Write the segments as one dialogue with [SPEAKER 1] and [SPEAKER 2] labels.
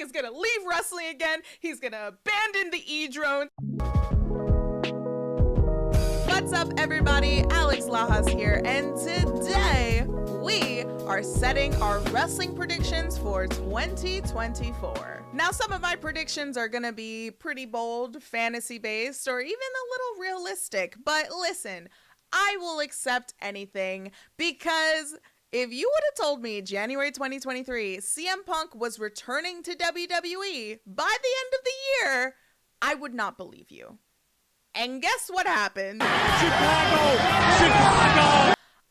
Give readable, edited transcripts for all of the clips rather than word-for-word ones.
[SPEAKER 1] Punk is gonna leave wrestling again. He's gonna abandon the E-drone. What's up, everybody? Alex Lajas here, and today we are setting our wrestling predictions for 2024. Now, some of my predictions are gonna be pretty bold, fantasy-based, or even a little realistic, but listen, I will accept anything, because if you would have told me January 2023 CM Punk was returning to WWE by the end of the year, I would not believe you. And guess what happened? Chicago!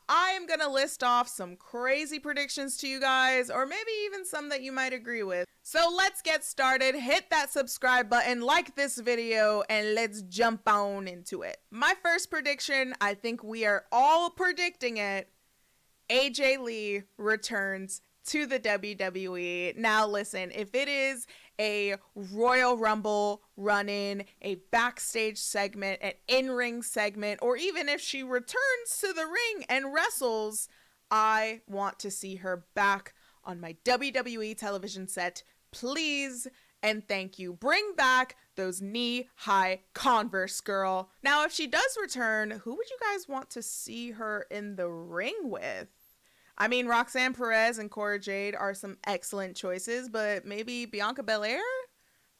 [SPEAKER 1] I am going to list off some crazy predictions to you guys, or maybe even some that you might agree with. So let's get started. Hit that subscribe button, like this video, and let's jump on into it. My first prediction, I think we are all predicting it. AJ Lee returns to the WWE. Now listen, if it is a Royal Rumble run-in, a backstage segment, an in-ring segment, or even if she returns to the ring and wrestles, I want to see her back on my WWE television set. Please and thank you. Bring back those knee-high Converse, girl. Now, if she does return, who would you guys want to see her in the ring with? I mean, Roxanne Perez and Cora Jade are some excellent choices, but maybe Bianca Belair?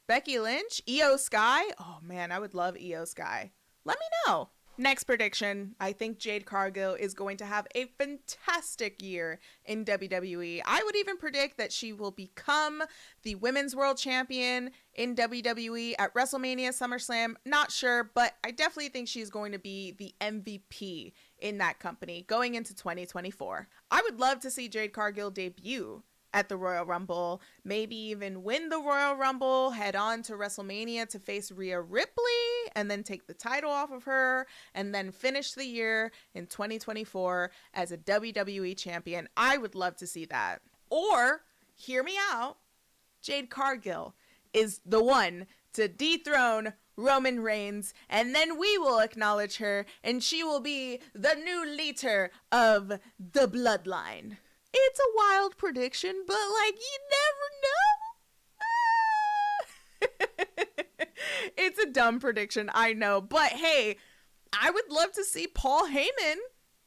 [SPEAKER 1] Becky Lynch? Io Sky? Oh man, I would love Io Sky. Let me know. Next prediction, I think Jade Cargill is going to have a fantastic year in WWE. I would even predict that she will become the Women's World Champion in WWE at WrestleMania, SummerSlam. Not sure, but I definitely think she's going to be the MVP in that company going into 2024. I would love to see Jade Cargill debut at the Royal Rumble, maybe even win the Royal Rumble, head on to WrestleMania to face Rhea Ripley, and then take the title off of her, and then finish the year in 2024 as a WWE champion. I would love to see that. Or, hear me out, Jade Cargill is the one to dethrone Roman Reigns, and then we will acknowledge her, and she will be the new leader of the bloodline. It's a wild prediction, but like, you never know. It's a dumb prediction, I know, but hey, I would love to see Paul Heyman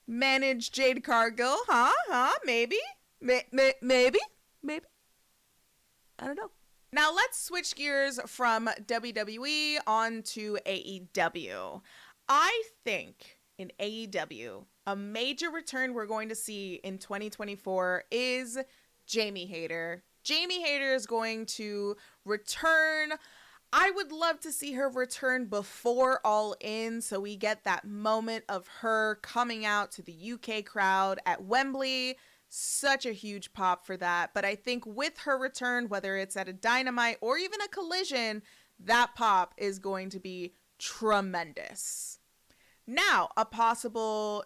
[SPEAKER 1] manage Jade Cargill, maybe, maybe, I don't know. Now let's switch gears from WWE onto AEW. I think in AEW, a major return we're going to see in 2024 is Jamie Hayter. Jamie Hayter is going to return. I would love to see her return before All In, so we get that moment of her coming out to the UK crowd at Wembley. Such a huge pop for that. But I think with her return, whether it's at a Dynamite or even a Collision, that pop is going to be tremendous. Now, a possible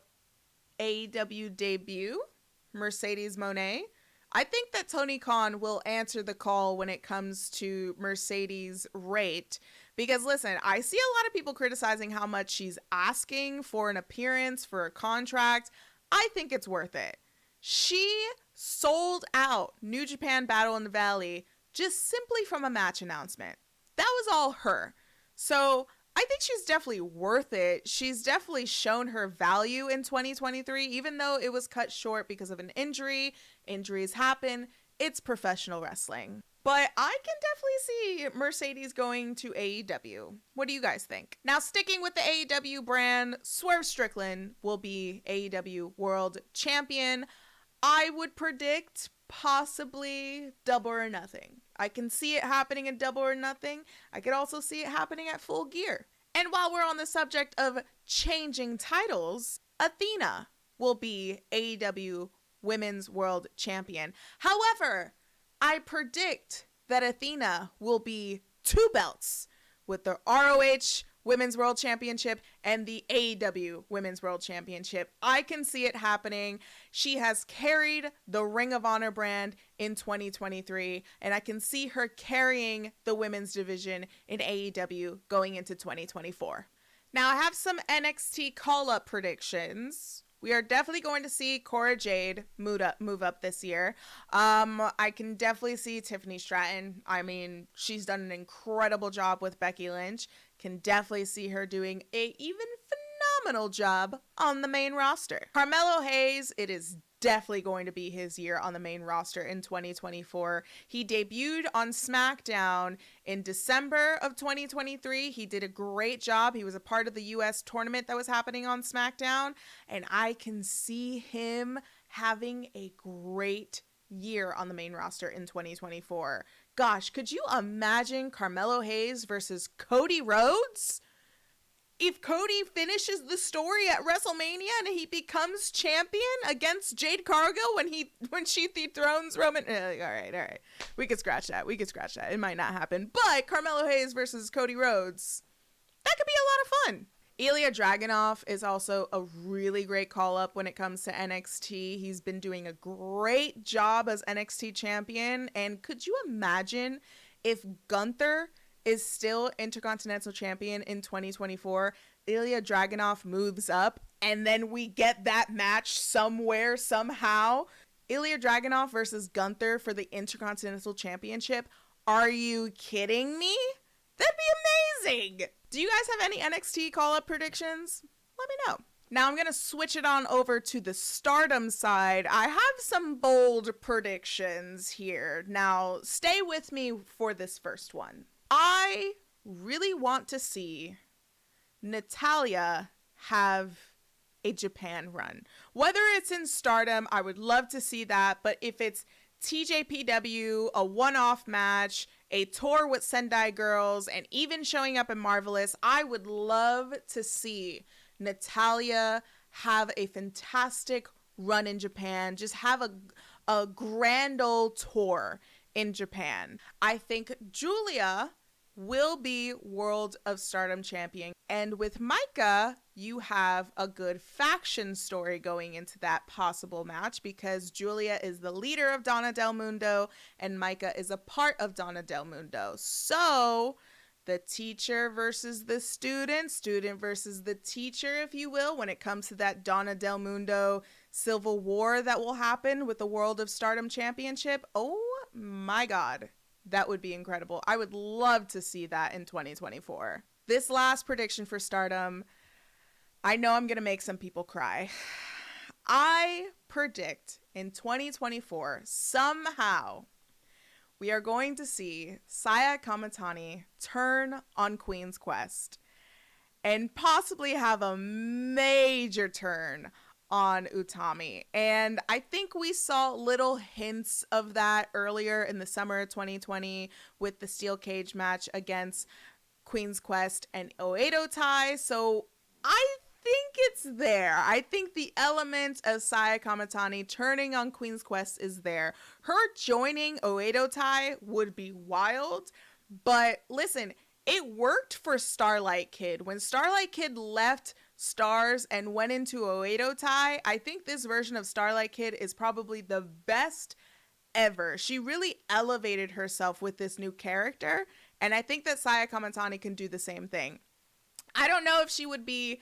[SPEAKER 1] AEW debut, Mercedes Moné. I think that Tony Khan will answer the call when it comes to Mercedes' rate, because listen, I see a lot of people criticizing how much she's asking for an appearance, for a contract. I think it's worth it. She sold out New Japan Battle in the Valley just simply from a match announcement. That was all her. So I think she's definitely worth it. She's definitely shown her value in 2023, even though it was cut short because of an injury. Injuries happen. It's professional wrestling. But I can definitely see Mercedes going to AEW. What do you guys think? Now, sticking with the AEW brand, Swerve Strickland will be AEW World Champion. I would predict possibly Double or Nothing. I can see it happening in Double or Nothing. I could also see it happening at Full Gear. And while we're on the subject of changing titles, Athena will be AEW Women's World Champion. However, I predict that Athena will be 2 belts with the ROH Women's World Championship and the AEW Women's World Championship. I can see it happening. She has carried the Ring of Honor brand in 2023, and I can see her carrying the women's division in AEW going into 2024. Now, I have some NXT call-up predictions. We are definitely going to see Cora Jade move up this year. I can definitely see Tiffany Stratton. I mean, she's done an incredible job with Becky Lynch. Can definitely see her doing a even phenomenal job on the main roster. Carmelo Hayes, it is definitely going to be his year on the main roster in 2024. He debuted on SmackDown in December of 2023. He did a great job. He was a part of the US tournament that was happening on SmackDown, and I can see him having a great year on the main roster in 2024. Gosh, could you imagine Carmelo Hayes versus Cody Rhodes? If Cody finishes the story at WrestleMania and he becomes champion against Jade Cargill when she dethrones Roman, all right, we could scratch that. It might not happen, but Carmelo Hayes versus Cody Rhodes, that could be a lot of fun. Ilya Dragunov is also a really great call-up when it comes to NXT. He's been doing a great job as NXT champion, and could you imagine if Gunther is still Intercontinental Champion in 2024, Ilya Dragunov moves up, and then we get that match somewhere, somehow. Ilya Dragunov versus Gunther for the Intercontinental Championship. Are you kidding me? That'd be amazing! Do you guys have any NXT call-up predictions? Let me know. Now I'm going to switch it on over to the Stardom side. I have some bold predictions here. Now, stay with me for this first one. I really want to see Natalya have a Japan run. Whether it's in Stardom, I would love to see that. But if it's TJPW, a one-off match, a tour with Sendai Girls, and even showing up in Marvelous, I would love to see Natalya have a fantastic run in Japan. Just have a grand old tour in Japan. I think Julia will be World of Stardom champion. And with Micah, you have a good faction story going into that possible match because Julia is the leader of Donna Del Mundo and Micah is a part of Donna Del Mundo. So the teacher versus the student versus the teacher, if you will, when it comes to that Donna Del Mundo civil war that will happen with the World of Stardom Championship. Oh my God. That would be incredible. I would love to see that in 2024. This last prediction for Stardom, I know I'm going to make some people cry. I predict in 2024, somehow, we are going to see Saya Kamatani turn on Queen's Quest and possibly have a major turn on Utami. And I think we saw little hints of that earlier in the summer of 2020 with the steel cage match against Queen's Quest and Oedo Tai. So I think it's there. I think the element of Saya Kamatani turning on Queen's Quest is there. Her joining Oedo Tai would be wild. But listen, it worked for Starlight Kid. When Starlight Kid left Stars and went into Oedo Tai, I think this version of Starlight Kid is probably the best ever. She really elevated herself with this new character, and I think that Saya Kamatani can do the same thing. I don't know if she would be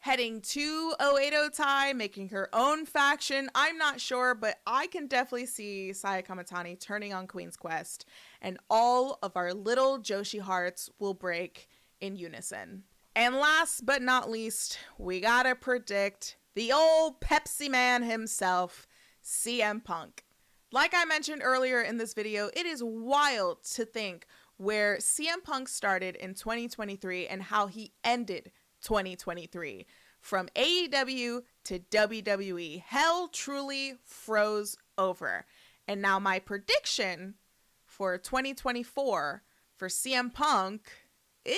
[SPEAKER 1] heading to Oedo Tai, making her own faction. I'm not sure, but I can definitely see Saya Kamatani turning on Queen's Quest, and all of our little Joshi hearts will break in unison. And last but not least, we gotta predict the old Pepsi man himself, CM Punk. Like I mentioned earlier in this video, it is wild to think where CM Punk started in 2023 and how he ended 2023. From AEW to WWE, hell truly froze over. And now my prediction for 2024 for CM Punk is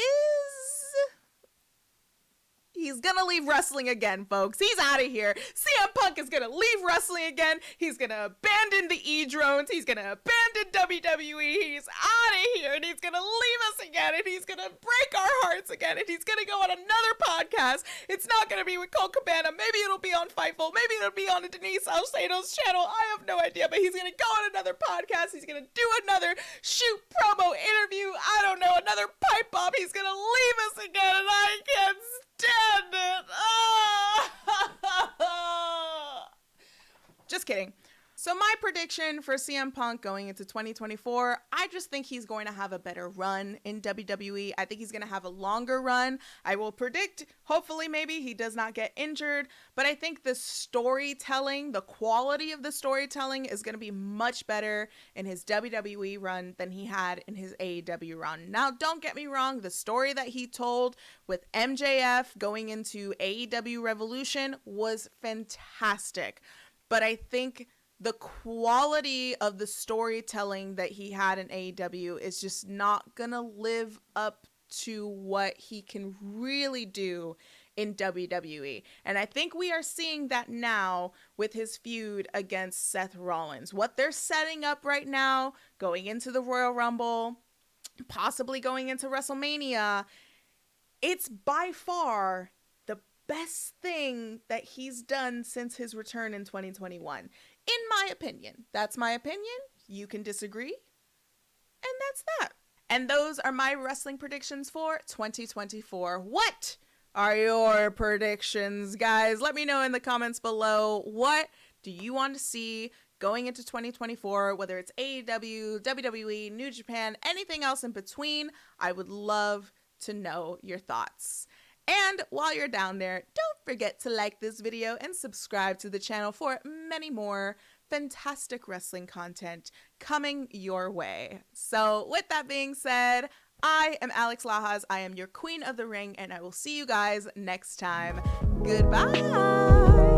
[SPEAKER 1] he's gonna leave wrestling again, folks. He's out of here. CM Punk is gonna leave wrestling again. He's gonna abandon the E-Drones. He's gonna abandon WWE. He's out of here, and he's gonna leave us again, and he's gonna break our hearts again, and he's gonna go on another podcast. It's not gonna be with Colt Cabana. Maybe it'll be on Fightful. Maybe it'll be on Denise Salcedo's channel. I have no idea, but he's gonna go on another podcast. He's gonna do another shoot promo interview. I don't know, another pipe bomb. He's gonna leave us again, and I can't stand it. Oh. kidding. So my prediction for CM Punk going into 2024, I just think he's going to have a better run in WWE. I think he's going to have a longer run. I will predict, hopefully maybe he does not get injured, but I think the storytelling, the quality of the storytelling is going to be much better in his WWE run than he had in his AEW run. Now, don't get me wrong, the story that he told with MJF going into AEW Revolution was fantastic, but I think the quality of the storytelling that he had in AEW is just not gonna live up to what he can really do in WWE. And I think we are seeing that now with his feud against Seth Rollins. What they're setting up right now, going into the Royal Rumble, possibly going into WrestleMania, it's by far the best thing that he's done since his return in 2021. In my opinion. That's my opinion. You can disagree. And that's that. And those are my wrestling predictions for 2024. What are your predictions, guys? Let me know in the comments below. What do you want to see going into 2024? Whether it's AEW, WWE, New Japan, anything else in between. I would love to know your thoughts. And while you're down there, don't forget to like this video and subscribe to the channel for many more fantastic wrestling content coming your way. So with that being said, I am Alex Lajas. I am your Queen of the Ring, and I will see you guys next time. Goodbye.